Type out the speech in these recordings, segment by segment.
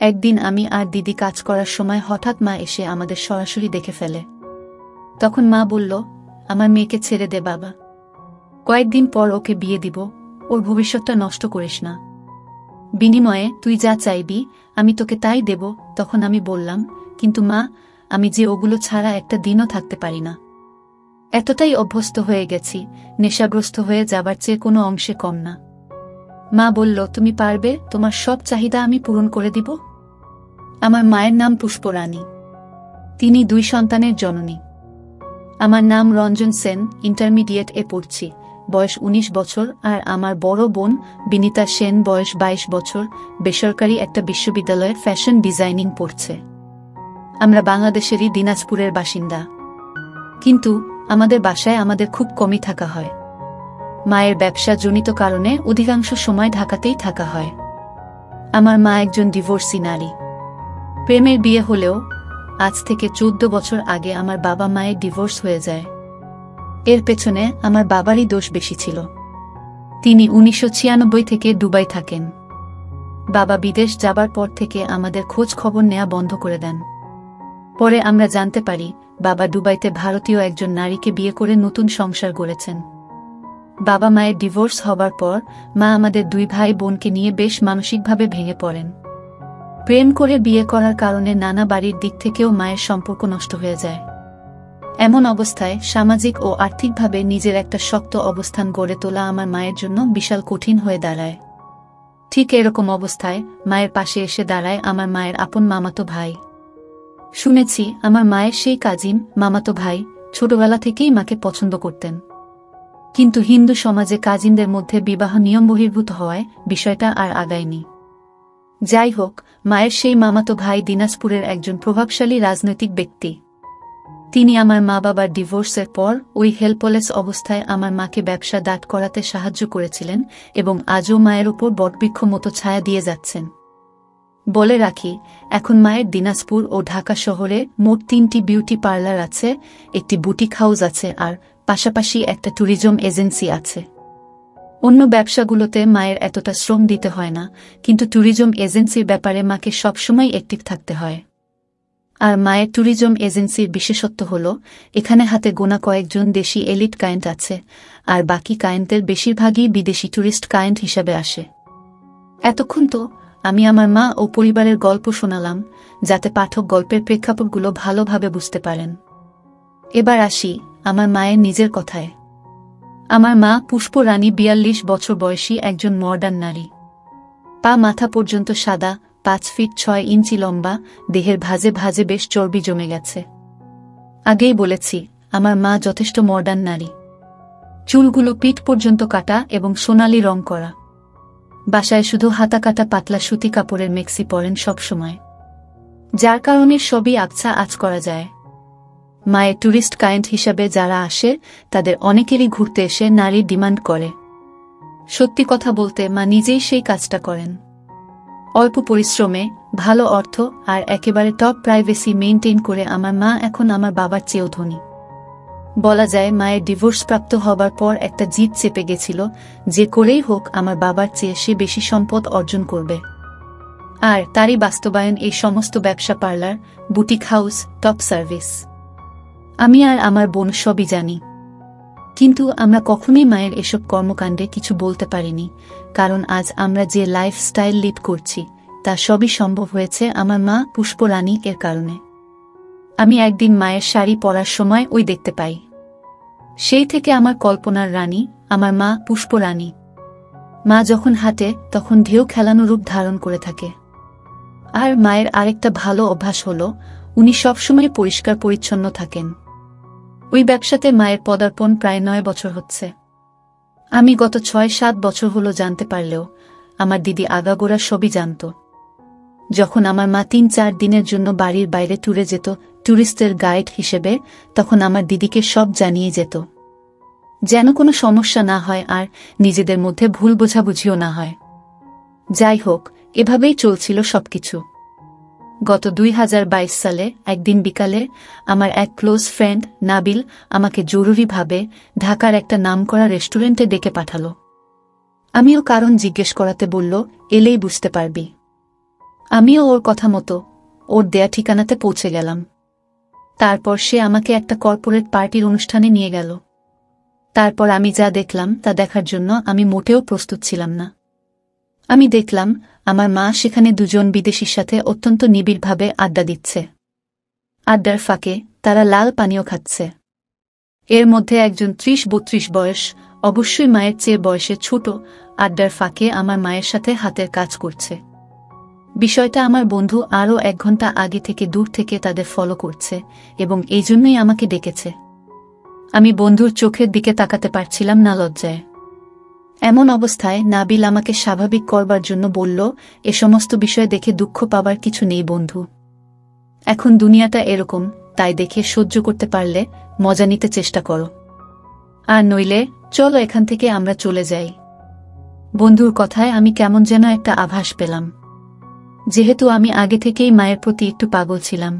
একদিন আমি আর দিদি কাজ করার সময় হঠাৎ মা এসে আমাদের সরাসরি দেখে ফেলে। তখন মা বলল, আমার মেয়েকে ছেড়ে দে বাবা, কয়েকদিন পর ওকে বিয়ে দিব, ওর ভবিষ্যৎটা নষ্ট করিস না। বিনিময়ে তুই যা চাইবি আমি তোকে তাই দেব। তখন আমি বললাম, কিন্তু মা, আমি যে ওগুলো ছাড়া একটা দিনও থাকতে পারি না। এতটাই অভ্যস্ত হয়ে গেছি, নেশাগ্রস্ত হয়ে যাবার চেয়ে কোনো অংশে কম না। মা বলল, তুমি পারবে, তোমার সব চাহিদা আমি পূরণ করে দিব। আমার মায়ের নাম পুষ্পরানী, তিনি 2 সন্তানের জননী। আমার নাম রঞ্জন সেন, ইন্টারমিডিয়েট এ পড়ছি, বয়স 19 বছর। আর আমার বড় বোন বিনিতা সেন, বয়স 22 বছর, বেসরকারি একটা বিশ্ববিদ্যালয়ে ফ্যাশন ডিজাইনিং পড়ছে। আমরা বাংলাদেশেরই দিনাজপুরের বাসিন্দা, কিন্তু আমাদের বাসায় আমাদের খুব কমই থাকা হয়। মায়ের ব্যবসা জনিত কারণে অধিকাংশ সময় ঢাকাতেই থাকা হয়। আমার মা একজন ডিভোর্সি নারী। প্রেমের বিয়ে হলেও আজ থেকে 14 বছর আগে আমার বাবা মায়ের ডিভোর্স হয়ে যায়। এর পেছনে আমার বাবারই দোষ বেশি ছিল। তিনি 1996 থেকে দুবাই থাকেন। বাবা বিদেশ যাবার পর থেকে আমাদের খোঁজ খবর নেওয়া বন্ধ করে দেন। পরে আমরা জানতে পারি বাবা দুবাইতে ভারতীয় একজন নারীকে বিয়ে করে নতুন সংসার গড়েছেন। বাবা মায়ের ডিভোর্স হবার পর মা আমাদের 2 ভাই বোনকে নিয়ে বেশ মানসিকভাবে ভেঙে পড়েন। প্রেম করে বিয়ে করার কারণে নানা বাড়ির দিক থেকেও মায়ের সম্পর্ক নষ্ট হয়ে যায়। এমন অবস্থায় সামাজিক ও আর্থিকভাবে নিজের একটা শক্ত অবস্থান গড়ে তোলা আমার মায়ের জন্য বিশাল কঠিন হয়ে দাঁড়ায়। ঠিক এরকম অবস্থায় মায়ের পাশে এসে দাঁড়ায় আমার মায়ের আপন মামাতো ভাই। শুনেছি আমার মায়ের সেই কাজিন মামাতো ভাই ছোটবেলা থেকেই মাকে পছন্দ করতেন, কিন্তু হিন্দু সমাজে কাজিনদের মধ্যে বিবাহ নিয়ম বহির্ভূত হওয়ায় বিষয়টা আর আগায়নি। যাই হোক, মায়ের সেই মামাতো ভাই দিনাজপুরের একজন প্রভাবশালী রাজনৈতিক ব্যক্তি। তিনি আমার মা বাবার ডিভোর্সের পর ওই হেল্পলেস অবস্থায় আমার মাকে ব্যবসা দাঁড় করাতে সাহায্য করেছিলেন এবং আজও মায়ের উপর বটবৃক্ষ মতো ছায়া দিয়ে যাচ্ছেন। বলে রাখি, এখন মায়ের দিনাজপুর ও ঢাকা শহরে মোট 3টি বিউটি পার্লার আছে, একটি বুটিক হাউস আছে, আর পাশাপাশি একটা ট্যুরিজম এজেন্সি আছে। অন্য ব্যবসাগুলোতে মায়ের এতটা শ্রম দিতে হয় না, কিন্তু ট্যুরিজম এজেন্সির ব্যাপারে মাকে সবসময় অ্যাক্টিভ থাকতে হয়। আর মায়ের ট্যুরিজম এজেন্সির বিশেষত্ব হল এখানে হাতে গোনা কয়েকজন দেশি এলিট ক্লায়েন্ট আছে, আর বাকি ক্লায়েন্টের বেশিরভাগই বিদেশি ট্যুরিস্ট ক্লায়েন্ট হিসাবে আসে। এতক্ষণ তো আমি আমার মা ও পরিবারের গল্প শোনালাম, যাতে পাঠক গল্পের প্রেক্ষাপটগুলো ভালোভাবে বুঝতে পারেন। এবার আসি আমার মায়ের নিজের কথায়। আমার মা পুষ্পরানী 42 বছর বয়সী একজন মডার্ন নারী। পা মাথা পর্যন্ত সাদা, 5 ফিট 6 ইঞ্চি লম্বা, দেহের ভাঁজে ভাঁজে বেশ চর্বি জমে গেছে। আগেই বলেছি আমার মা যথেষ্ট মডার্ন নারী। চুলগুলো পিঠ পর্যন্ত কাটা এবং সোনালি রং করা। বাসায় শুধু হাতা কাটা পাতলা সুতি কাপড়ের মেক্সি পরেন সবসময়, যার কারণে সবই আবছা আঁচ করা যায়। মায়ের ট্যুরিস্ট ক্লায়েন্ট হিসাবে যারা আসে তাদের অনেকেরই ঘুরতে এসে নারীর ডিমান্ড করে। সত্যি কথা বলতে মা নিজেই সেই কাজটা করেন। অল্প পরিশ্রমে, ভালো অর্থ আর একেবারে টপ প্রাইভেসি মেইনটেইন করে আমার মা এখন আমার বাবার চেয়েও ধনী। বলা যায় মায়ের ডিভোর্স প্রাপ্ত হবার পর একটা জিদ চেপে গেছিল, যে করেই হোক আমার বাবার চেয়ে সে বেশি সম্পদ অর্জন করবে। আর তারই বাস্তবায়ন এই সমস্ত ব্যবসা, parlour, boutique house, top service. আমি আর আমার বোন সবই জানি, কিন্তু আমরা কখনোই মায়ের এসব কর্মকাণ্ডে কিছু বলতে পারিনি, কারণ আজ আমরা যে লাইফস্টাইল লিড করছি তা সবই সম্ভব হয়েছে আমার মা পুষ্পরানী এর কারণে। আমি একদিন মায়ের শাড়ি পরার সময় ওই দেখতে পাই। সেই থেকে আমার কল্পনার রানী আমার মা পুষ্পরানী। মা যখন হাঁটে তখন ঢেউ খেলানো রূপ ধারণ করে থাকে। আর মায়ের আরেকটা ভালো অভ্যাস হল উনি সবসময় পরিষ্কার পরিচ্ছন্ন থাকেন। ওই ব্যবসাতে মায়ের পদার্পণ প্রায় 9 বছর হচ্ছে। আমি গত 6-7 বছর হলো জানতে পারলেও আমার দিদি আগাগোড়া সবই জানত। যখন আমার মা 3-4 দিনের জন্য বাড়ির বাইরে ট্যুরে যেত ট্যুরিস্টের গাইড হিসেবে, তখন আমার দিদিকে সব জানিয়ে যেত, যেন কোনো সমস্যা না হয় আর নিজেদের মধ্যে ভুল বোঝাবুঝিও না হয়। যাই হোক, এভাবেই চলছিল সবকিছু। গত 2022 সালে একদিন বিকালে আমার এক ক্লোজ ফ্রেন্ড নাবিল আমাকে জরুরিভাবে ঢাকার একটা নামকরা রেস্টুরেন্টে ডেকে পাঠালো। আমিও কারণ জিজ্ঞেস করাতে বলল, এলেই বুঝতে পারবি। আমিও ওর কথা মতো ওর দেয়া ঠিকানাতে পৌঁছে গেলাম। তারপর সে আমাকে একটা কর্পোরেট পার্টির অনুষ্ঠানে নিয়ে গেল। তারপর আমি যা দেখলাম তা দেখার জন্য আমি মোটেও প্রস্তুত ছিলাম না। আমি দেখলাম আমার মা সেখানে দুজন বিদেশির সাথে অত্যন্ত নিবিড়ভাবে আড্ডা দিচ্ছে। আড্ডার ফাঁকে তারা লাল পানীয় খাচ্ছে। এর মধ্যে একজন ৩০-৩২ বয়স, অবশ্যই মায়ের চেয়ে বয়সে ছোট, আড্ডার ফাঁকে আমার মায়ের সাথে হাতের কাজ করছে। বিষয়টা আমার বন্ধু আরও ১ ঘন্টা আগে থেকে দূর থেকে তাদের ফলো করছে এবং এই জন্যই আমাকে ডেকেছে। আমি বন্ধুর চোখের দিকে তাকাতে পারছিলাম না লজ্জায়। এমন অবস্থায় নাবিল আমাকে স্বাভাবিক করবার জন্য বলল, এ সমস্ত বিষয় দেখে দুঃখ পাবার কিছু নেই বন্ধু। এখন দুনিয়াটা এরকম, তাই দেখে সহ্য করতে পারলে মজা নিতে চেষ্টা করো, আর নইলে চলো এখান থেকে আমরা চলে যাই। বন্ধুর কথায় আমি কেমন যেন একটা আভাস পেলাম। যেহেতু আমি আগে থেকেই মায়ের প্রতি একটু পাগল ছিলাম,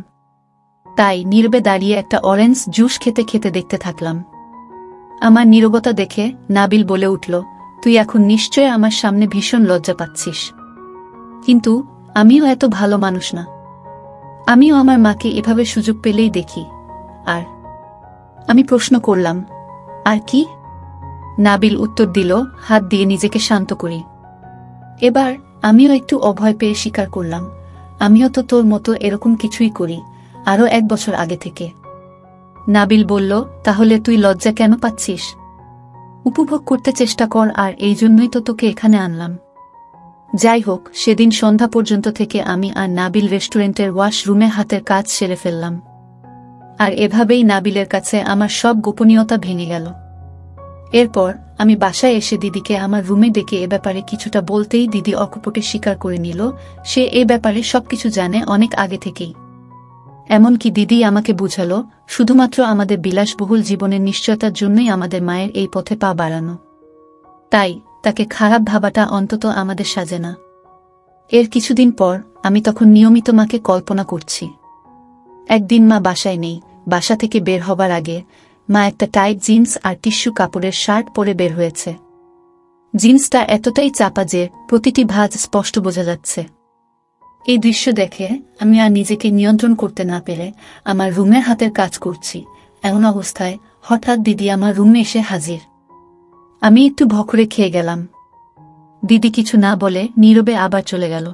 তাই নীরবে দাঁড়িয়ে একটা অরেঞ্জ জুস খেতে খেতে দেখতে থাকলাম। আমার নীরবতা দেখে নাবিল বলে উঠল, তুই এখন নিশ্চয় আমার সামনে ভীষণ লজ্জা পাচ্ছিস, কিন্তু আমিও এত ভালো মানুষ না। আমিও আমার মাকে এভাবে সুযোগ পেলেই দেখি। আর আমি প্রশ্ন করলাম, আর কি? নাবিল উত্তর দিল, হাত দিয়ে নিজেকে শান্ত করি। এবার আমিও একটু অভয় পেয়ে স্বীকার করলাম, আমিও তো তোর মতো এরকম কিছুই করি, আরও ১ বছর আগে থেকে। নাবিল বলল, তাহলে তুই লজ্জা কেন পাচ্ছিস? উপভোগ করতে চেষ্টা কর, আর এই জন্যই তো তোকে এখানে আনলাম। যাই হোক, সেদিন সন্ধ্যা পর্যন্ত থেকে আমি আর নাবিল রেস্টুরেন্টের ওয়াশরুমে হাতের কাজ সেরে ফেললাম। আর এভাবেই নাবিলের কাছে আমার সব গোপনীয়তা ভেঙে গেল। এরপর আমি বাসায় এসে দিদিকে আমার রুমে ডেকে এ ব্যাপারে কিছুটা বলতেই দিদি অকপটে স্বীকার করে নিল সে এ ব্যাপারে সবকিছু জানে অনেক আগে থেকেই। এমনকি দিদি আমাকে বুঝালো, শুধুমাত্র আমাদের বিলাসবহুল জীবনের নিশ্চয়তার জন্যই আমাদের মায়ের এই পথে পা বাড়ানো। তাই তাকে খারাপ ভাবাটা অন্তত আমাদের সাজে না। এর কিছুদিন পর আমি তখন নিয়মিত মাকে কল্পনা করছি। একদিন মা বাসায় নেই। বাসা থেকে বের হবার আগে মা একটা টাইট জিন্স আর টিস্যু কাপড়ের শার্ট পরে বের হয়েছে। জিন্সটা এতটাই চাপা যে প্রতিটি ভাঁজ স্পষ্ট বোঝা যাচ্ছে। এই দৃশ্য দেখে আমি আর নিজেকে নিয়ন্ত্রণ করতে না পেরে আমার রুমে হাতের কাজ করছি। এমন অবস্থায় হঠাৎ দিদি আমার রুমে এসে হাজির। আমি একটু ভকরে খেয়ে গেলাম। দিদি কিছু না বলে নীরবে আবার চলে গেল।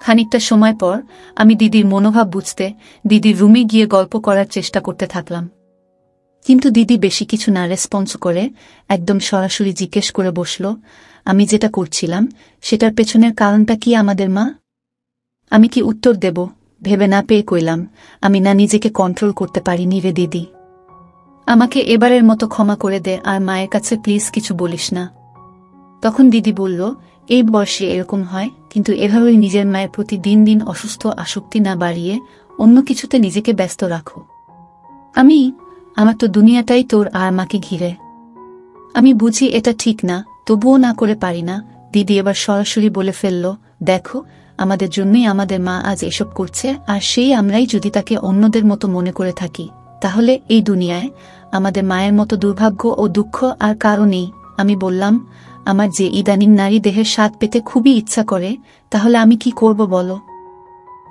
খানিকটা সময় পর আমি দিদির মনোভাব বুঝতে দিদির রুমে গিয়ে গল্প করার চেষ্টা করতে থাকলাম। কিন্তু দিদি বেশি কিছু না রেসপন্স করে একদম সরাসরি জিজ্ঞেস করে বসল, আমি যেটা করছিলাম সেটার পেছনের কারণটা কি আমাদের মা? আমি কি উত্তর দেব ভেবে না পেয়ে কইলাম, আমি না নিজেকে কন্ট্রোল করতে পারিনি রে দিদি। আমাকে এবারের মতো ক্ষমা করে দে, আর মায়ের কাছে প্লিজ কিছু বলিস না। তখন দিদি বলল, এই বয়সে এরকম হয়, কিন্তু এভাবেই নিজের মায়ের প্রতি দিন দিন অসুস্থ আসক্তি না বাড়িয়ে অন্য কিছুতে নিজেকে ব্যস্ত রাখো। আমার তো দুনিয়াটাই তোর আর মাকে ঘিরে। আমি বুঝি এটা ঠিক না, তবুও না করে পারি না। দিদি এবার সরাসরি বলে ফেলল, দেখো, আমাদের জন্যই আমাদের মা আজ এসব করছে, আর সেই আমরাই যদি তাকে অন্যদের মতো মনে করে থাকি, তাহলে এই দুনিয়ায় আমাদের মায়ের মতো দুর্ভাগ্য ও দুঃখ আর কারো নেই। আমি বললাম, আমার যে ইদানিং নারী দেহের স্বাদ পেতে খুবই ইচ্ছা করে, তাহলে আমি কি করব বলো?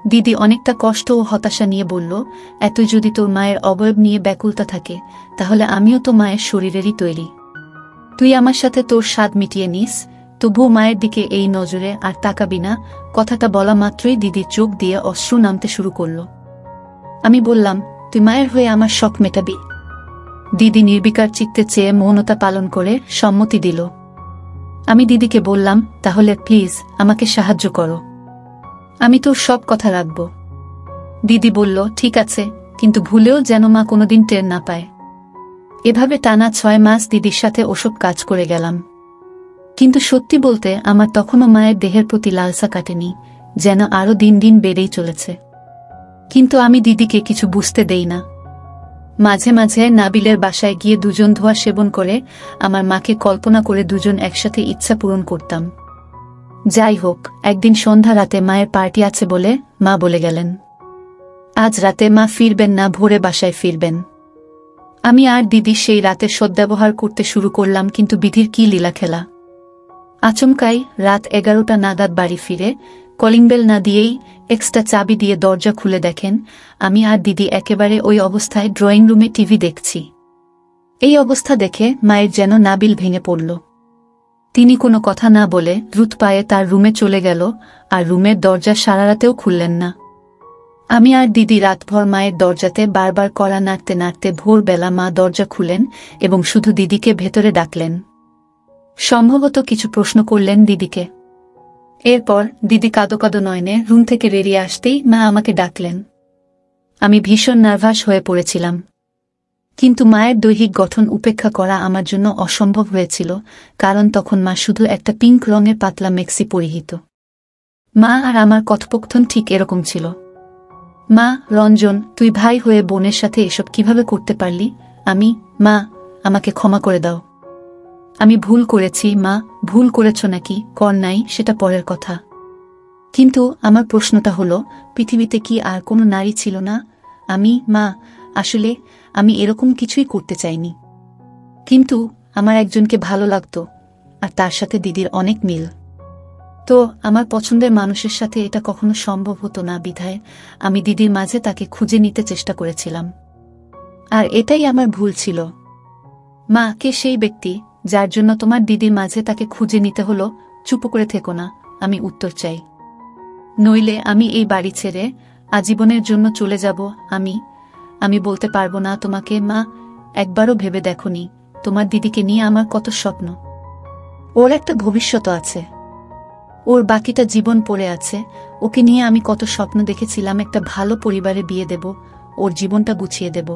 দিদি অনেকটা কষ্ট ও হতাশা নিয়ে বলল, এতই যদি তোর মায়ের অবয়ব নিয়ে ব্যাকুলতা থাকে, তাহলে আমিও তো মায়ের শরীরেরই তৈরি। তুই আমার সাথে তোর স্বাদ মিটিয়ে নিস, তবুও মায়ের দিকে এই নজরে আর তাকাবি না। কথাটা বলা মাত্রই দিদির চোখ দিয়ে অশ্রু নামতে শুরু করল। আমি বললাম, তুই মায়ের হয়ে আমার শখ মেটাবি? দিদি নির্বিকার চিত্তে চেয়ে মৌনতা পালন করে সম্মতি দিল। আমি দিদিকে বললাম, তাহলে প্লিজ আমাকে সাহায্য করো, আমি তোর সব কথা রাখব। দিদি বলল, ঠিক আছে, কিন্তু ভুলেও যেন মা কোনোদিন টের না পায়। এভাবে টানা ৬ মাস দিদির সাথে ওসব কাজ করে গেলাম। কিন্তু সত্যি বলতে আমার তখনও মায়ের দেহের প্রতি লালসা কাটেনি, যেন আরো দিন দিন বেড়েই চলেছে। কিন্তু আমি দিদিকে কিছু বুঝতে দেই না। মাঝে মাঝে নাবিলের বাসায় গিয়ে দুজন ধোয়া সেবন করে আমার মাকে কল্পনা করে দুজন একসাথে ইচ্ছা পূরণ করতাম। যাই হোক, একদিন সন্ধ্যা রাতে মায়ের পার্টি আছে বলে মা বলে গেলেন, আজ রাতে মা ফিরবেন না, ভোরে বাসায় ফিরবেন। আমি আর দিদি সেই রাতে সদ্ব্যবহার করতে শুরু করলাম, কিন্তু বিধির কি লীলা খেলা। আচমকাই রাত 11টা নাগাদ বাড়ি ফিরে কলিং বেল না দিয়েই এক্সট্রা চাবি দিয়ে দরজা খুলে দেখেন আমি আর দিদি একেবারে ওই অবস্থায় ড্রয়িং রুমে টিভি দেখছি। এই অবস্থা দেখে মায়ের যেন নাবিল ভেঙে পড়ল। তিনি কোনো কথা না বলে দ্রুত পায়ে তার রুমে চলে গেল, আর রুমের দরজা সারা রাতেও খুললেন না। আমি আর দিদি রাতভর মায়ের দরজাতে বারবার কড়া নাড়তে নাড়তে ভোরবেলা মা দরজা খুলেন এবং শুধু দিদিকে ভেতরে ডাকলেন। সম্ভবত কিছু প্রশ্ন করলেন দিদিকে। এরপর দিদি কাঁদো কাঁদো নয়নে রুম থেকে বেরিয়ে আসতেই মা আমাকে ডাকলেন। আমি ভীষণ নার্ভাস হয়ে পড়েছিলাম, কিন্তু মায়ের দৈহিক গঠন উপেক্ষা করা আমার জন্য অসম্ভব হয়েছিল, কারণ তখন মা শুধু একটা পিঙ্ক রঙের পাতলা মেক্সি পরিহিত। মা আর আমার কথোপকথন ঠিক এরকম ছিল। মা, রঞ্জন, তুই ভাই হয়ে বোনের সাথে এসব কিভাবে করতে পারলি? মা, আমাকে ক্ষমা করে দাও। আমি ভুল করেছি মা। ভুল করেছ নাকি কর নাই সেটা পরের কথা, কিন্তু আমার প্রশ্নটা হলো, পৃথিবীতে কি আর কোনো নারী ছিল না? মা, আসলে আমি এরকম কিছুই করতে চাইনি, কিন্তু আমার একজনকে ভালো লাগতো, আর তার সাথে দিদির অনেক মিল। তো আমার পছন্দের মানুষের সাথে এটা কখনো সম্ভব হতো না, বিধায় আমি দিদির মাঝে তাকে খুঁজে নিতে চেষ্টা করেছিলাম। আর এটাই আমার ভুল ছিল। মা, কে সেই ব্যক্তি যার জন্য তোমার দিদির মাঝে তাকে খুঁজে নিতে হলো? চুপ করে থেকো না, আমি উত্তর চাই, নইলে আমি এই বাড়ি ছেড়ে আজীবনের জন্য চলে যাব। আমি বলতে পারবো না তোমাকে। মা, একবারও ভেবে দেখোনি তোমার দিদিকে নিয়ে আমার কত স্বপ্ন? ওর একটা ভবিষ্যৎ আছে, ওর বাকিটা জীবন পড়ে আছে। ওকে নিয়ে আমি কত স্বপ্ন দেখেছিলাম, একটা ভালো পরিবারে বিয়ে দেব, ওর জীবনটা গুছিয়ে দেব।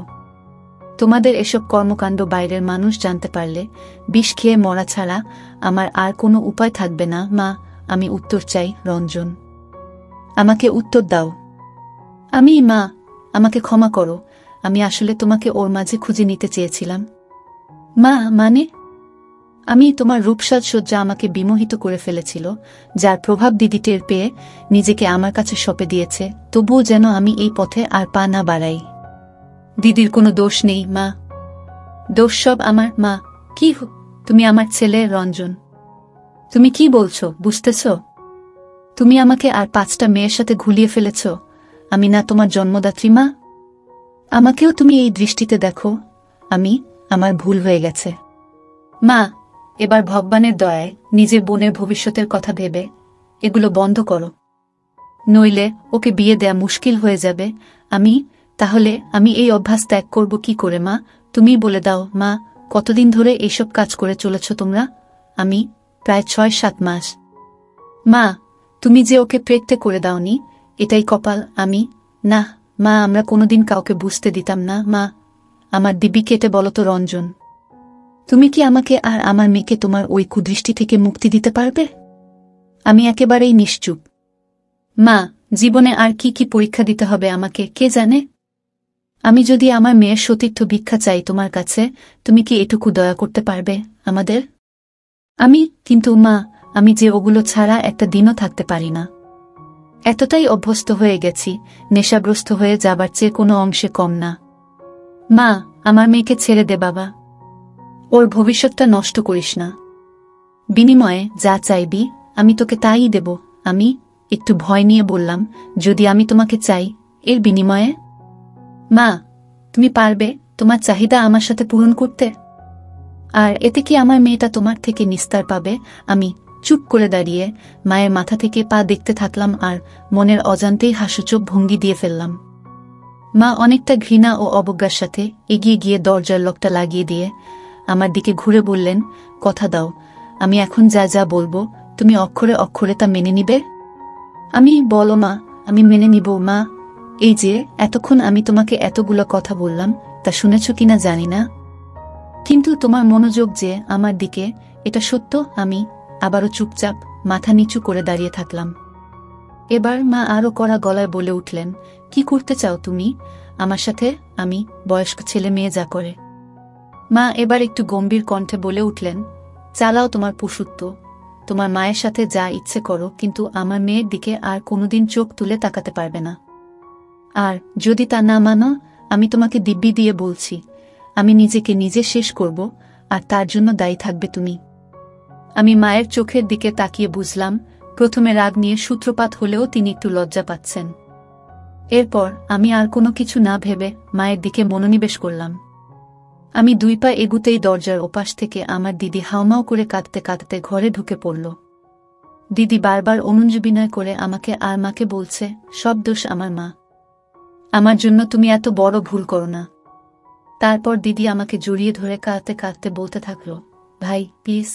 তোমাদের এসব কর্মকাণ্ড বাইরের মানুষ জানতে পারলে বিষ খেয়ে মরা ছাড়া আমার আর কোনো উপায় থাকবে না। মা, আমি উত্তর চাই। রঞ্জন, আমাকে উত্তর দাও। মা, আমাকে ক্ষমা করো, আমি আসলে তোমাকে ওর মাঝে খুঁজে নিতে চেয়েছিলাম। মা, মানে? তোমার রূপসাজসজ্জা আমাকে বিমোহিত করে ফেলেছিল, যার প্রভাব দিদি টের পেয়ে নিজেকে আমার কাছে সঁপে দিয়েছে। তবুও যেন আমি এই পথে আর পা না বাড়াই। দিদির কোনো দোষ নেই মা, দোষ সব আমার। মা, কি তুমি আমার ছেলে রঞ্জন, তুমি কি বলছো বুঝতেছ? তুমি আমাকে আর 5টা মেয়ের সাথে ঘুলিয়ে ফেলেছ। আমি না তোমার জন্মদাত্রী মা। আমাকেও তুমি এই দৃষ্টিতে দেখো। আমার ভুল হয়ে গেছে। মা, এবার ভগবানের দয়ায় নিজের বোনের ভবিষ্যতের কথা ভেবে এগুলো বন্ধ করো, নইলে ওকে বিয়ে দেয়া মুশকিল হয়ে যাবে। তাহলে আমি এই অভ্যাস ত্যাগ করব কি করে? মা, তুমি বলে দাও। মা, কতদিন ধরে এইসব কাজ করে চলেছ তোমরা? প্রায় 6-7 মাস। মা, তুমি যে ওকে প্রেগতে করে দাওনি, এটাই কপাল। না মা, আমরা কোনোদিন কাউকে বুঝতে দিতাম না। মা, আমার দিব্যি কেটে বলো তো রঞ্জন, তুমি কি আমাকে আর আমার মেয়েকে তোমার ওই কুদৃষ্টি থেকে মুক্তি দিতে পারবে? আমি একেবারেই নিশ্চুপ। মা, জীবনে আর কি কি পরীক্ষা দিতে হবে আমাকে কে জানে? আমি যদি আমার মেয়ের সতীর্থ ভিক্ষা চাই তোমার কাছে, তুমি কি এটুকু দয়া করতে পারবে আমাদের? কিন্তু মা, আমি যে ওগুলো ছাড়া একটা দিনও থাকতে পারি না। এতটাই অভ্যস্ত হয়ে গেছি, নেশাগ্রস্ত হয়ে যাবার চেয়ে কোনো অংশে কম না। মা, আমার মেয়েকে ছেড়ে দে বাবা, ওর ভবিষ্যৎটা নষ্ট করিস না। বিনিময়ে যা চাইবি আমি তোকে তাই দেব। একটু ভয় নিয়ে বললাম, যদি আমি তোমাকে চাই, এর বিনিময়ে? মা, তুমি পারবে তোমার চাহিদা আমার সাথে পূরণ করতে? আর এতে কি আমার মেয়েটা তোমার থেকে নিস্তার পাবে? আমি চুপ করে দাঁড়িয়ে মায়ের মাথা থেকে পা দেখতে থাকলাম, আর মনের অজান্তেই হাসুচোখ ভঙ্গি দিয়ে ফেললাম। মা অনেকটা ঘৃণা ও অবজ্ঞার সাথে এগিয়ে গিয়ে দরজার লকটা লাগিয়ে দিয়ে আমার দিকে ঘুরে বললেন, কথা দাও, আমি এখন যা যা বলবো তুমি অক্ষরে অক্ষরে তা মেনে নিবে? বলো মা, আমি মেনে নিব। মা, এই যে এতক্ষণ আমি তোমাকে এতগুলো কথা বললাম, তা শুনেছ কিনা জানি না, কিন্তু তোমার মনোযোগ যে আমার দিকে, এটা সত্য। আমি আবারও চুপচাপ মাথা নিচু করে দাঁড়িয়ে থাকলাম। এবার মা আরো কড়া গলায় বলে উঠলেন, কি করতে চাও তুমি আমার সাথে? বয়স্ক ছেলে মেয়ে যা করে। মা এবার একটু গম্ভীর কণ্ঠে বলে উঠলেন, চালাও তোমার পশুত্ব, তোমার মায়ের সাথে যা ইচ্ছে করো, কিন্তু আমার মেয়ের দিকে আর কোনোদিন চোখ তুলে তাকাতে পারবে না। আর যদি তা না মানো, আমি তোমাকে দিব্যি দিয়ে বলছি, আমি নিজেকে নিজে শেষ করব, আর তার জন্য দায়ী থাকবে তুমি। মায়ের চোখের দিকে তাকিয়ে বুঝলাম প্রথমে রাগ নিয়ে সূত্রপাত হলেও তিনি একটু লজ্জা পাচ্ছেন। এরপর আমি আর কোনো কিছু না ভেবে মায়ের দিকে মনোনিবেশ করলাম। আমি 2 পা এগুতেই দরজার ওপাশ থেকে আমার দিদি হাউমাউ করে কাঁদতে কাঁদতে ঘরে ঢুকে পড়ল। দিদি বারবার অনুনয় করে আমাকে আর মাকে বলছে, সব দোষ আমার মা, আমার জন্য তুমি এত বড় ভুল করো না। তারপর দিদি আমাকে জড়িয়ে ধরে কাঁদতে কাঁদতে বলতে থাকল, ভাই প্লিজ,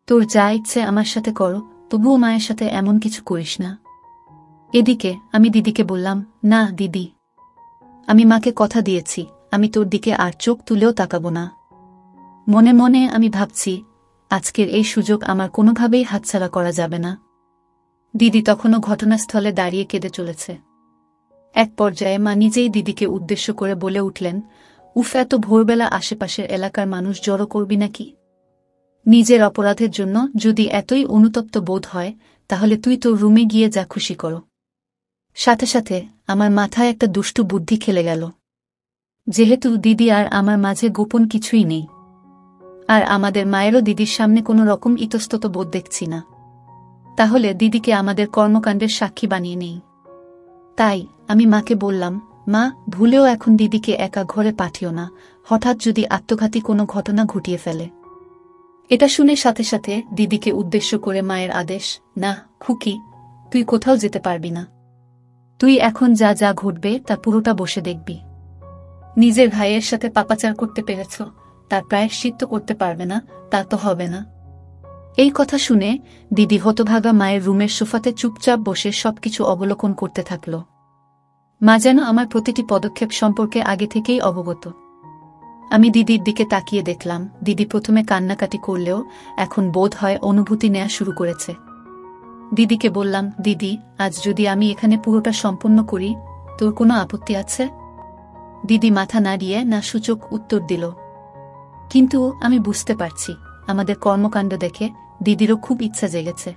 তোর যা ইচ্ছে আমার সাথে করো, তবুও মায়ের সাথে এমন কিছু করিস না। এদিকে আমি দিদিকে বললাম, না দিদি, আমি মাকে কথা দিয়েছি আমি তোর দিকে আর চোখ তুলেও তাকাবো না। মনে মনে আমি ভাবছি, আজকের এই সুযোগ আমার কোনোভাবেই হাতছাড়া করা যাবে না। দিদি তখনও ঘটনাস্থলে দাঁড়িয়ে কেঁদে চলেছে। এক পর্যায়ে মা নিজেই দিদিকে উদ্দেশ্য করে বলে উঠলেন, উফ, এত ভোরবেলা আশেপাশের এলাকার মানুষ জড়ো করবি নাকি? নিজের অপরাধের জন্য যদি এতই অনুতপ্ত বোধ হয়, তাহলে তুই তোর রুমে গিয়ে যা খুশি করো। সাথে সাথে আমার মাথায় একটা দুষ্টু বুদ্ধি খেলে গেল। যেহেতু দিদি আর আমার মাঝে গোপন কিছুই নেই, আর আমাদের মায়েরও দিদির সামনে কোনো রকম ইতস্তত বোধ দেখছি না, তাহলে দিদিকে আমাদের কর্মকাণ্ডের সাক্ষী বানিয়ে নেই। তাই আমি মাকে বললাম, মা, ভুলেও এখন দিদিকে একা ঘরে পাঠিও না, হঠাৎ যদি আত্মঘাতী কোনো ঘটনা ঘটিয়ে ফেলে। এটা শুনে সাথে সাথে দিদিকে উদ্দেশ্য করে মায়ের আদেশ, না খুকি, তুই কোথাও যেতে পারবি না। তুই এখন যা যা ঘটবে তা পুরোটা বসে দেখবি। নিজের ভাইয়ের সাথে পাপাচার করতে পেরেছ, তার প্রায়শ্চিত্ত করতে পারবে না, তা তো হবে না। এই কথা শুনে দিদি হতভাগা মায়ের রুমের সোফাতে চুপচাপ বসে সবকিছু অবলোকন করতে থাকল। মা যেন আমার প্রতিটি পদক্ষেপ সম্পর্কে আগে থেকেই অবগত। আমি দিদির দিকে তাকিয়ে দেখলাম, দিদি প্রথমে কান্নাকাটি করলেও এখন বোধ হয় অনুভূতি নেওয়া শুরু করেছে। দিদিকে বললাম, দিদি, আজ যদি আমি এখানে পুরোটা সম্পন্ন করি, তোর কোনো আপত্তি আছে? দিদি মাথা নাড়িয়ে না সূচক উত্তর দিল। কিন্তু আমি বুঝতে পারছি আমাদের কর্মকাণ্ড দেখে দিদিরও খুব ইচ্ছা জেগেছে।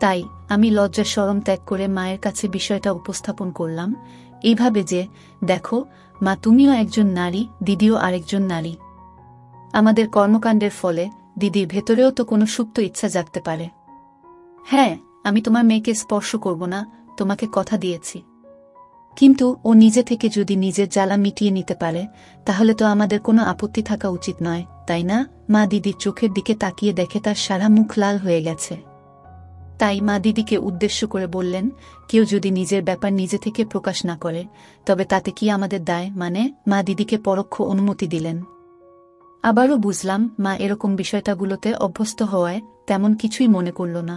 তাই আমি লজ্জা শরম ত্যাগ করে মায়ের কাছে বিষয়টা উপস্থাপন করলাম এইভাবে যে, দেখো মা, তুমিও একজন নারী, দিদিও আরেকজন নারী। আমাদের কর্মকাণ্ডের ফলে দিদির ভেতরেও তো কোনো সুপ্ত ইচ্ছা জাগতে পারে। হ্যাঁ, আমি তোমার মেয়েকে স্পর্শ করব না, তোমাকে কথা দিয়েছি। কিন্তু ও নিজে থেকে যদি নিজের জ্বালা মিটিয়ে নিতে পারে, তাহলে তো আমাদের কোনো আপত্তি থাকা উচিত নয়, তাই না? মা দিদির চোখের দিকে তাকিয়ে দেখে তার সারা মুখ লাল হয়ে গেছে। তাই মা দিদিকে উদ্দেশ্য করে বললেন, কেউ যদি নিজের ব্যাপার নিজে থেকে প্রকাশ না করে, তবে তাতে কি আমাদের দায়? মানে মা দিদিকে পরোক্ষ অনুমতি দিলেন। আবারও বুঝলাম মা এরকম বিষয়টাগুলোতে অভ্যস্ত হওয়ায় তেমন কিছুই মনে করল না,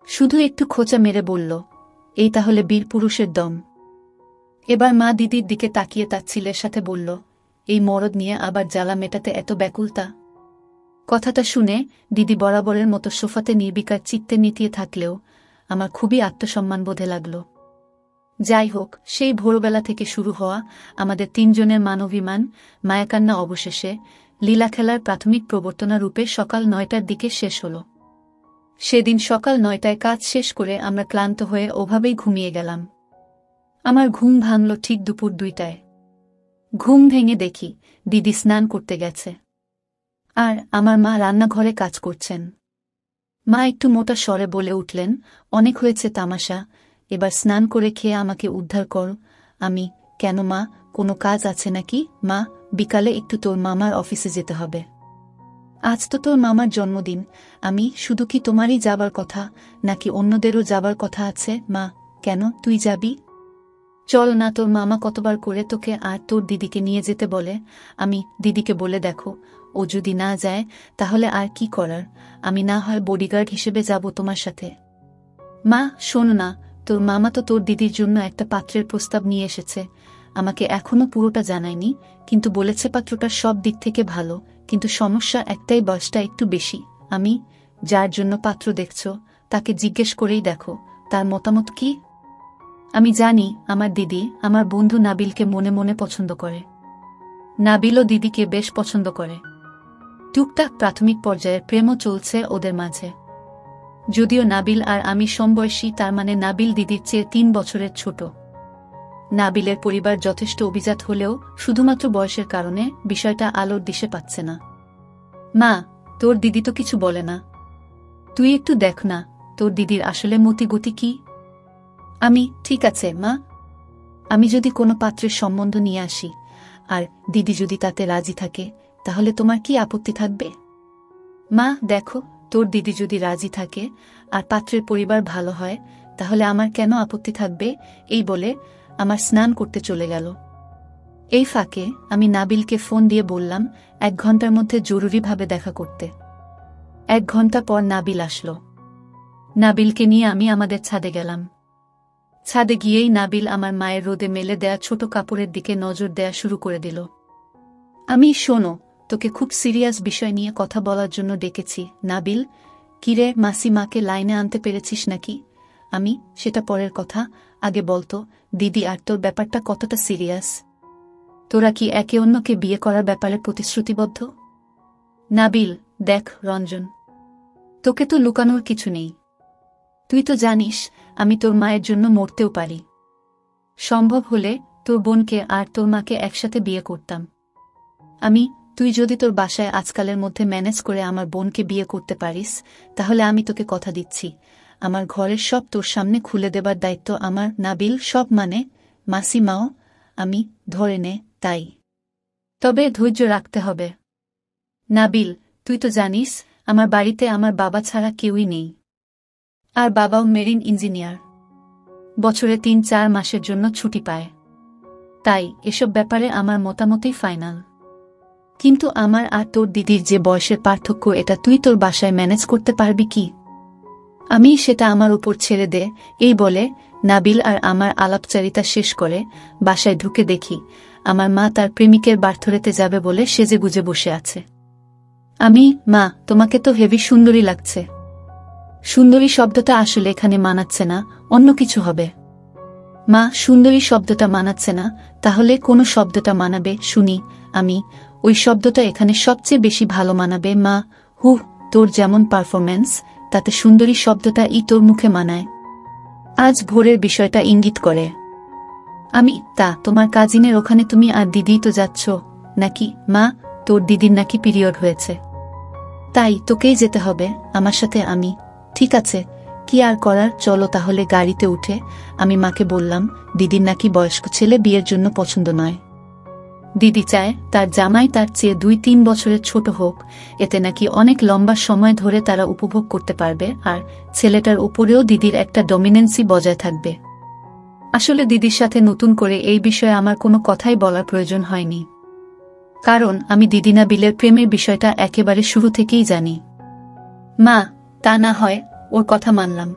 শুধু একটু খোঁচা মেরে বলল, এই তাহলে বীর পুরুষের দম। এবার মা দিদির দিকে তাকিয়ে তার ছেলের সাথে বলল, এই মরদ নিয়ে আবার জ্বালা মেটাতে এত ব্যাকুলতা। কথাটা শুনে দিদি বরাবরের মতো সোফাতে নির্বিকার চিত্তে নিতিয়ে থাকলেও আমার খুবই আত্মসম্মানবোধে লাগল। যাই হোক, সেই ভোরবেলা থেকে শুরু হওয়া আমাদের 3 জনের মানবিমান মায়াকান্না অবশেষে লীলা খেলার প্রাথমিক প্রবর্তনা রূপে সকাল 9টার দিকে শেষ হল। সেদিন সকাল 9টায় কাজ শেষ করে আমরা ক্লান্ত হয়ে ওভাবেই ঘুমিয়ে গেলাম। আমার ঘুম ভাঙল ঠিক দুপুর 2টায়। ঘুম ভেঙে দেখি দিদি স্নান করতে গেছে, আর আমার মা রান্নাঘরে কাজ করছেন। মা একটু মোটা স্বরে বলে উঠলেন, অনেক হয়েছে তামাশা, এবার স্নান করে খেয়ে আমাকে উদ্ধার কর। আমি, কেন মা, কোনো কাজ আছে নাকি? মা, বিকালে একটু তোর মামার অফিসে যেতে হবে। আজ তো তোর মামার জন্মদিন। আমি, শুধু কি তোমারই যাবার কথা নাকি অন্যদেরও যাবার কথা আছে? মা, কেন, তুই যাবি? চল না, তোর মামা কতবার করে তোকে আর তোর দিদিকে নিয়ে যেতে বলে। আমি, দিদিকে বলে দেখো, ও যদি না যায় তাহলে আর কি করার, আমি না হয় বডিগার্ড হিসেবে যাব তোমার সাথে। মা, শোন না, তোর মামা তো তোর দিদির জন্য একটা পাত্রের প্রস্তাব নিয়ে এসেছে। আমাকে এখনো পুরোটা জানায়নি, কিন্তু বলেছে পাত্রটা সব দিক থেকে ভালো, কিন্তু সমস্যা একটাই, বয়সটা একটু বেশি। আমি, যার জন্য পাত্র দেখছ তাকে জিজ্ঞেস করেই দেখো, তার মতামত কি। আমি জানি আমার দিদি আমার বন্ধু নাবিলকে মনে মনে পছন্দ করে। নাবিলও দিদিকে বেশ পছন্দ করে। টুকটাক প্রাথমিক পর্যায়ের প্রেমও চলছে ওদের মাঝে। যদিও নাবিল আর আমি সমবয়সী, তার মানে নাবিল দিদির চেয়ে 3 বছরের ছোট। নাবিলের পরিবার যথেষ্ট অভিজাত হলেও শুধুমাত্র বয়সের কারণে বিষয়টা আলোর দিশে পাচ্ছে না। মা, তোর দিদি তো কিছু বলে না? তুই একটু দেখ না, দিদি তোর দিদির আসলে মতিগতি কি? আমি ঠিক আছে মা, আমি যদি কোনো পাত্রের সম্বন্ধ নিয়ে আসি আর দিদি যদি তাতে রাজি থাকে তাহলে তোমার কি আপত্তি থাকবে? মা দেখো, তোর দিদি যদি রাজি থাকে আর পাত্রের পরিবার ভালো হয় তাহলে আমার কেন আপত্তি থাকবে? এই বলে আমার স্নান করতে চলে গেল। এই ফাঁকে আমি নাবিলকে ফোন দিয়ে বললাম 1 ঘন্টার মধ্যে জরুরিভাবে দেখা করতে। 1 ঘন্টা পর নাবিল আসলো। নাবিলকে নিয়ে আমি আমাদের ছাদে গেলাম। ছাদে গিয়েই নাবিল আমার মায়ের রোদে মেলে দেয়া ছোট কাপড়ের দিকে নজর দেয়া শুরু করে দিল। আমি শোনো, তোকে খুব সিরিয়াস বিষয় নিয়ে কথা বলার জন্য ডেকেছি। নাবিল, কিরে মাসিমাকে লাইনে আনতে পেরেছিস নাকি? আমি সেটা পরের কথা, আগে বলতো দিদি আর তোর ব্যাপারটা কতটা সিরিয়াস? তোরা কি একে অন্যকে বিয়ে করার ব্যাপারে প্রতিশ্রুতিবদ্ধ? নাবিল, দেখ রঞ্জন, তোকে তো লুকানোর কিছু নেই। তুই তো জানিস আমি তোর মায়ের জন্য মরতেও পারি। সম্ভব হলে তোর বোনকে আর তোর মাকে একসাথে বিয়ে করতাম। তুই যদি তোর বাসায় আজকালের মধ্যে ম্যানেজ করে আমার বোনকে বিয়ে করতে পারিস তাহলে আমি তোকে কথা দিচ্ছি আমার ঘরের সব তোর সামনে খুলে দেবার দায়িত্ব আমার। নাবিল, সব মানে? মাসিমাও আমি ধরে নে তাই, তবে ধৈর্য রাখতে হবে। নাবিল, তুই তো জানিস আমার বাড়িতে আমার বাবা ছাড়া কেউই নেই, আর বাবাও মেরিন ইঞ্জিনিয়ার, বছরে 3-4 মাসের জন্য ছুটি পায়। তাই এসব ব্যাপারে আমার মতামতই ফাইনাল। কিন্তু আমার আর তোর দিদির যে বয়সের পার্থক্য, এটা তুই তোর বাসায় ম্যানেজ করতে পারবি কি? আমি সেটা আমার উপর ছেড়ে দে। এই বলে নাবিল আর আমার আলাপচারিতা শেষ করে বাসায় ঢুকে দেখি আমার মা তার প্রেমিকের বার্থডেতে যাবে বলে সেজেগুজে বসে আছে। মা, তোমাকে তো হেভি সুন্দরী লাগছে। সুন্দরী শব্দটা আসলে এখানে মানাচ্ছে না, অন্য কিছু হবে। মা, সুন্দরী শব্দটা মানাচ্ছে না, তাহলে কোন শব্দটা মানাবে শুনি? ওই শব্দটা এখানে সবচেয়ে বেশি ভালো মানাবে মা। তোর যেমন পারফরম্যান্স তাতে সুন্দরী শব্দটা তোর মুখে মানায়। আজ ভোরের বিষয়টা ইঙ্গিত করে। তোমার কাজিনের ওখানে তুমি আর দিদিই তো যাচ্ছ নাকি? মা, তোর দিদির নাকি পিরিয়ড হয়েছে, তাই তোকেই যেতে হবে আমার সাথে। ঠিক আছে, কি আর করার, চলো তাহলে গাড়িতে উঠে। আমি মাকে বললাম দিদির নাকি বয়স্ক ছেলে বিয়ের জন্য পছন্দ নয়। দিদি চায় তার জামাই তার চেয়ে 2-3 বছরের ছোট হোক, এতে নাকি অনেক লম্বা সময় ধরে তারা উপভোগ করতে পারবে, আর ছেলেটার উপরেও দিদির একটা ডমিনেন্সি বজায় থাকবে। আসলে দিদির সাথে নতুন করে এই বিষয়ে আমার কোনো কথাই বলার প্রয়োজন হয়নি, কারণ আমি দিদি নাবিলের প্রেমের বিষয়টা একেবারে শুরু থেকেই জানি। মা, তা না হয় ওর কথা মানলাম,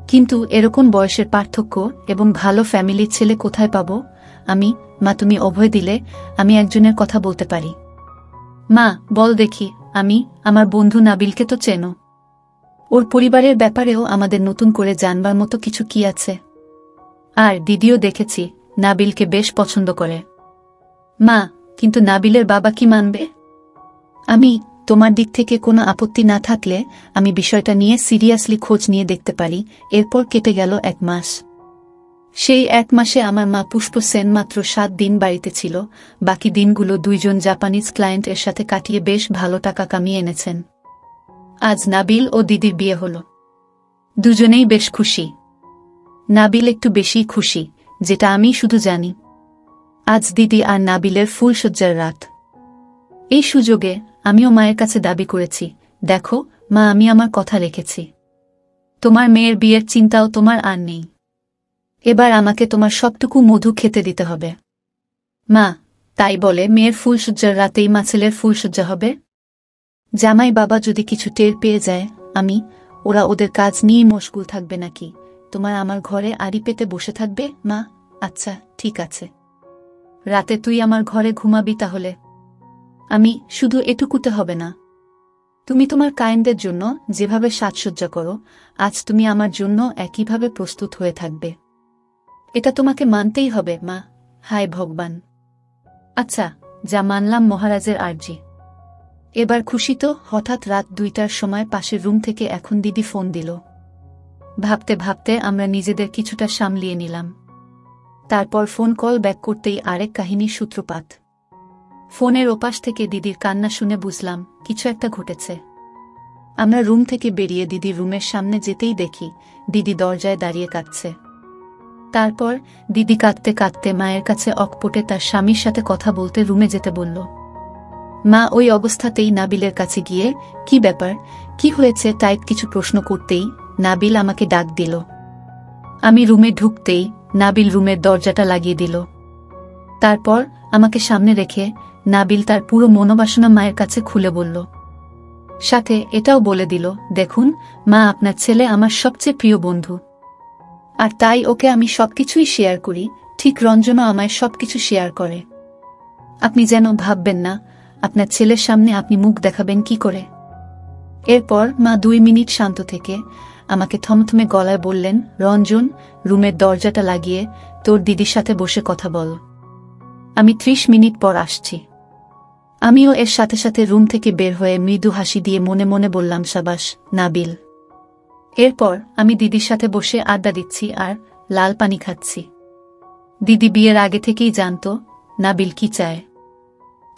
কিন্তু এরকম বয়সের পার্থক্য এবং ভালো ফ্যামিলির ছেলে কোথায় পাবো? মা, তুমি অভয় দিলে আমি একজনের কথা বলতে পারি। মা, বল দেখি। আমার বন্ধু নাবিলকে তো চেনো, ওর পরিবারের ব্যাপারেও আমাদের নতুন করে জানবার মতো কিছু কি আছে? আর দিদিও দেখেছি নাবিলকে বেশ পছন্দ করে। মা, কিন্তু নাবিলের বাবা কি মানবে? তোমার দিক থেকে কোনো আপত্তি না থাকলে আমি বিষয়টা নিয়ে সিরিয়াসলি খোঁজ নিয়ে দেখতে পারি। এরপর কেটে গেল 1 মাস। সেই 1 মাসে আমার মা পুষ্প সেন মাত্র 7 দিন বাড়িতে ছিল। বাকি দিনগুলো 2জন জাপানিজ ক্লায়েন্ট এর সাথে কাটিয়ে বেশ ভালো টাকা কামিয়ে এনেছেন। আজ নাবিল ও দিদির বিয়ে হলো। দুজনেই বেশ খুশি। নাবিল একটু বেশি খুশি, যেটা আমি শুধু জানি। আজ দিদি আর নাবিলের ফুলশয্যার রাত। এই সুযোগে আমিও মায়ের কাছে দাবি করেছি, দেখো মা, আমি আমার কথা রেখেছি। তোমার মেয়ের বিয়ের চিন্তাও তোমার আর নেই। এবার আমাকে তোমার সবটুকু মধু খেতে দিতে হবে। মা, তাই বলে মেয়ের ফুলশয্যার রাতেই মা ছেলের ফুলশয্যা হবে? জামাই বাবা যদি কিছু টের পেয়ে যায়, ওরা ওদের কাজ নিয়েই মশগুল থাকবে নাকি? তোমার আমার ঘরে আড়ি পেতে বসে থাকবে? মা, আচ্ছা ঠিক আছে, রাতে তুই আমার ঘরে ঘুমাবি তাহলে। শুধু এটুকুতে হবে না। তুমি তোমার কায়েনদের জন্য যেভাবে সাজসজ্জা করো, আজ তুমি আমার জন্য একইভাবে প্রস্তুত হয়ে থাকবে। এটা তোমাকে মানতেই হবে মা। হায় ভগবান! আচ্ছা, যা মানলাম মহারাজের আর্জি। এবার খুশি তো? হঠাৎ রাত 2টার সময় পাশের রুম থেকে এখন দিদি ফোন দিল। ভাবতে ভাবতে আমরা নিজেদের কিছুটা সামলিয়ে নিলাম। তারপর ফোন কল ব্যাক করতেই আরেক কাহিনীর সূত্রপাত। ফোনের ওপাশ থেকে দিদির কান্না শুনে বুঝলাম কিছু একটা ঘটেছে। আমরা রুম থেকে বেরিয়ে দিদি রুমের সামনে যেতেই দেখি দিদি দরজায় দাঁড়িয়ে কাঁদছে। তারপর দিদি কাঁদতে কাঁদতে মায়ের কাছে অকপটে তার স্বামীর সাথে কথা বলতে রুমে যেতে বলল। মা ওই অবস্থাতেই নাবিলের কাছে গিয়ে কি ব্যাপার, কি হয়েছে টাইপ কিছু প্রশ্ন করতেই নাবিল আমাকে ডাক দিল। আমি রুমে ঢুকতেই নাবিল রুমের দরজাটা লাগিয়ে দিল। তারপর আমাকে সামনে রেখে নাবিল তার পুরো মনোবাসনা মায়ের কাছে খুলে বলল। সাথে এটাও বলে দিল, দেখুন মা, আপনার ছেলে আমার সবচেয়ে প্রিয় বন্ধু, আর তাই ওকে আমি সবকিছুই শেয়ার করি, ঠিক রঞ্জনও আমায় সবকিছু শেয়ার করে। আপনি যেন ভাববেন না আপনার ছেলের সামনে আপনি মুখ দেখাবেন কি করে। এরপর মা 2 মিনিট শান্ত থেকে আমাকে থমথমে গলায় বললেন, রঞ্জন, রুমের দরজাটা লাগিয়ে তোর দিদির সাথে বসে কথা বল। আমি 30 মিনিট পর আসছি। আমিও এর সাথে সাথে রুম থেকে বের হয়ে মৃদু হাসি দিয়ে মনে মনে বললাম, সাবাস নাবিল। এরপর আমি দিদির সাথে বসে আড্ডা দিচ্ছি আর লাল পানি খাচ্ছি। দিদি বিয়ের আগে থেকেই জানত নাবিল কি চায়,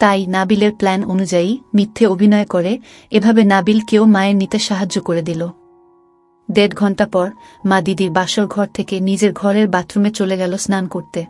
তাই নাবিলের প্ল্যান অনুযায়ী মিথ্যে অভিনয় করে এভাবে নাবিলকেও মায়ের নিতে সাহায্য করে দিল। 1.5 ঘন্টা পর মা দিদির বাসর ঘর থেকে নিজের ঘরের বাথরুমে চলে গেল স্নান করতে।